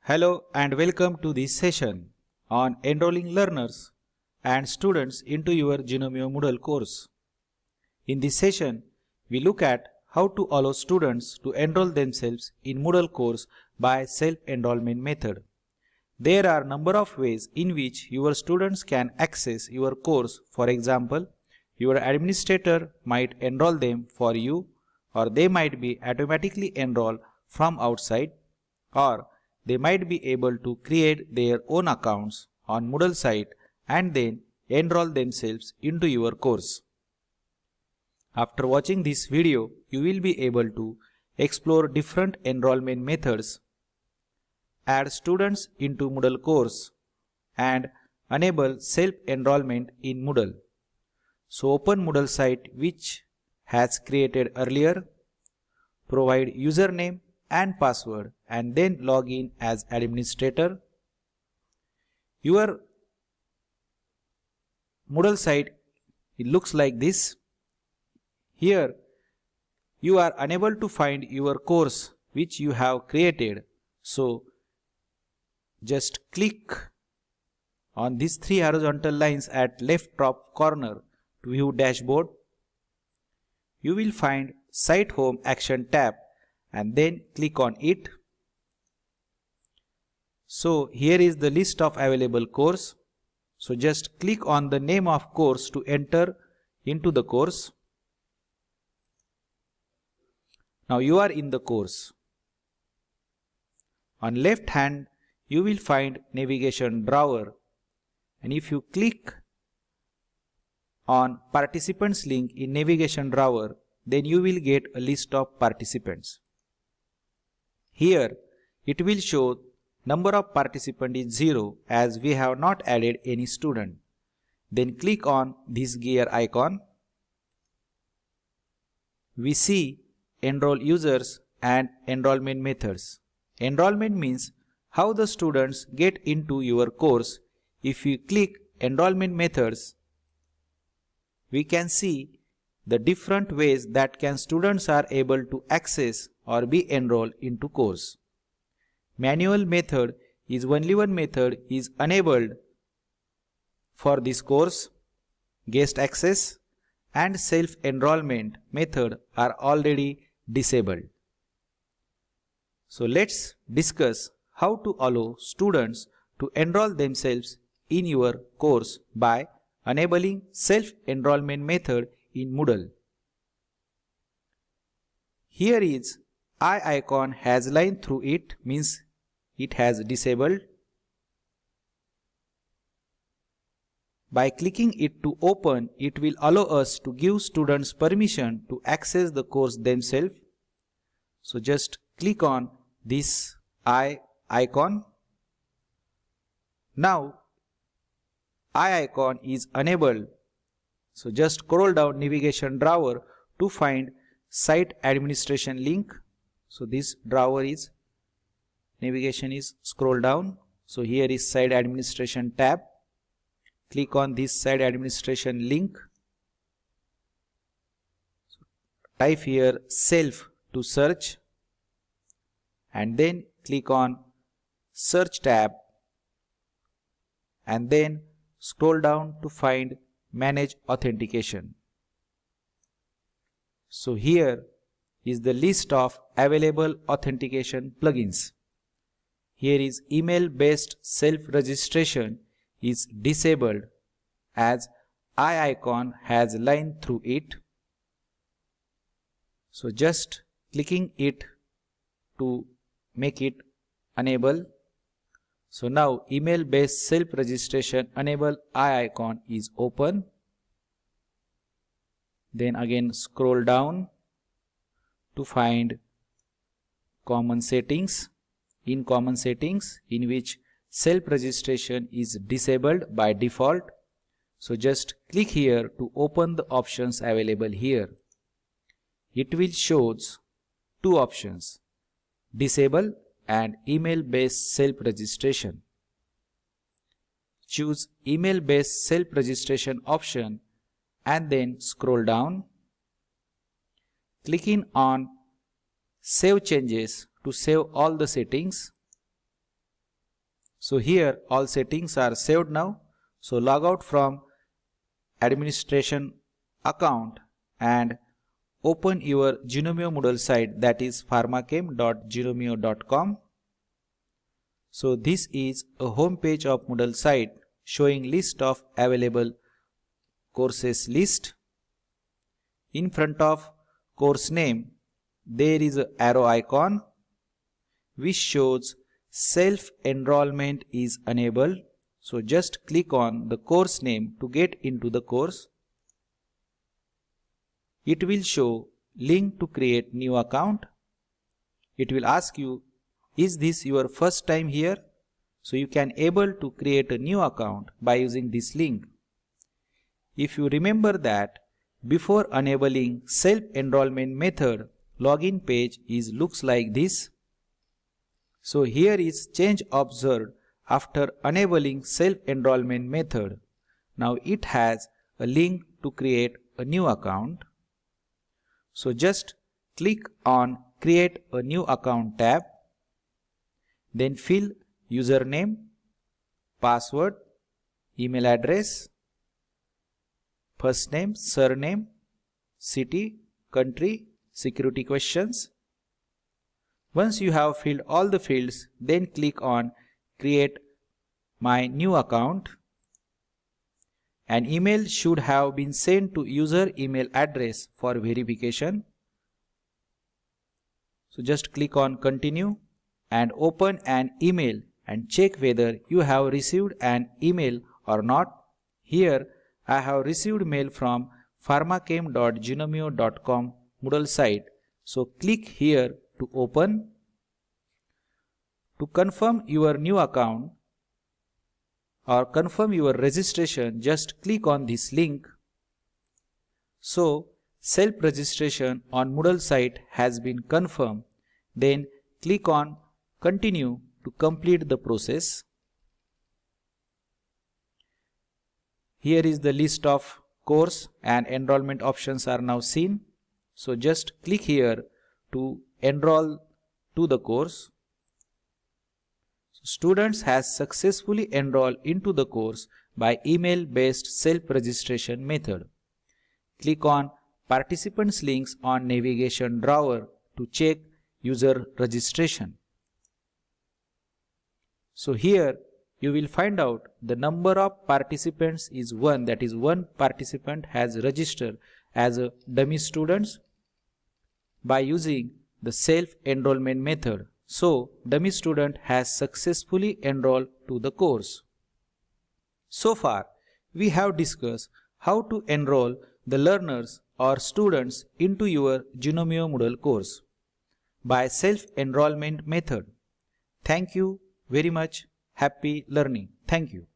Hello and welcome to this session on enrolling learners and students into your Genomio Moodle course. In this session, we look at how to allow students to enroll themselves in Moodle course by self-enrollment method. There are number of ways in which your students can access your course. For example, your administrator might enroll them for you, or they might be automatically enrolled from outside, or they might be able to create their own accounts on Moodle site and then enroll themselves into your course. After watching this video, you will be able to explore different enrollment methods, add students into Moodle course, and enable self-enrollment in Moodle. So open Moodle site which has created earlier, provide username and password and then log in as administrator. Your Moodle site, it looks like this. Here you are unable to find your course which you have created. So just click on these three horizontal lines at left top corner to view dashboard. You will find Site Home Action tab and then click on it. So here is the list of available course. So just click on the name of course to enter into the course. Now you are in the course. On left hand you will find navigation drawer, and if you click on participants link in navigation drawer, then you will get a list of participants. Here it will show number of participants is 0 as we have not added any student. Then click on this gear icon. We see enroll users and enrollment methods. Enrollment means how the students get into your course. If you click enrollment methods, we can see the different ways that students are able to access or be enrolled into course. Manual method is only one method is enabled for this course. Guest access and self-enrollment method are already disabled. So let's discuss how to allow students to enroll themselves in your course by enabling self-enrollment method in Moodle. Here is eye icon has line through it, means it has disabled. By clicking it to open, it will allow us to give students permission to access the course themselves. So just click on this eye icon. Now eye icon is enabled. So just scroll down navigation drawer to find site administration link. So this drawer is navigation is scroll down. So here is site administration tab. Click on this site administration link. So type here self to search and then click on search tab and then scroll down to find manage authentication. So here is the list of available authentication plugins. Here is email based self registration is disabled as eye icon has line through it. So just clicking it to make it enable. So now email based self registration enable eye icon is open. Then again scroll down to find common settings. In common settings, in which self registration is disabled by default. So just click here to open the options available here. It will shows two options, disable and email based self registration. Choose email based self registration option and then scroll down. Clicking on save changes to save all the settings. So here all settings are saved now. So log out from administration account and open your Gnomeo Moodle site, that is pharmachem.gnomeo.com. So this is a home page of Moodle site showing list of available courses list. In front of course name there is an arrow icon which shows self-enrollment is enabled. So just click on the course name to get into the course. It will show link to create new account. It will ask you, is this your first time here? So you can able to create a new account by using this link. If you remember that before enabling self-enrollment method, login page looks like this. So here is change observed after enabling self-enrollment method. Now it has a link to create a new account. So just click on create a new account tab. Then fill username, password, email address, first name, surname, city, country, security questions. Once you have filled all the fields, then click on create my new account. An email should have been sent to user email address for verification. So just click on continue and open an email and check whether you have received an email or not. Here I have received mail from pharmachem.gnomeo.com Moodle site. So click here to open. To confirm your new account or confirm your registration, just click on this link. So self-registration on Moodle site has been confirmed. Then click on continue to complete the process. Here is the list of course and enrollment options are now seen. So just click here to enroll to the course. Students has successfully enrolled into the course by email based self-registration method. Click on participants links on navigation drawer to check user registration. So here you will find out the number of participants is 1, that is one participant has registered as a dummy students by using the self-enrollment method. So dummy student has successfully enrolled to the course. So far we have discussed how to enroll the learners or students into your Gnomeo Moodle course by self-enrollment method. Thank you very much. Happy learning. Thank you.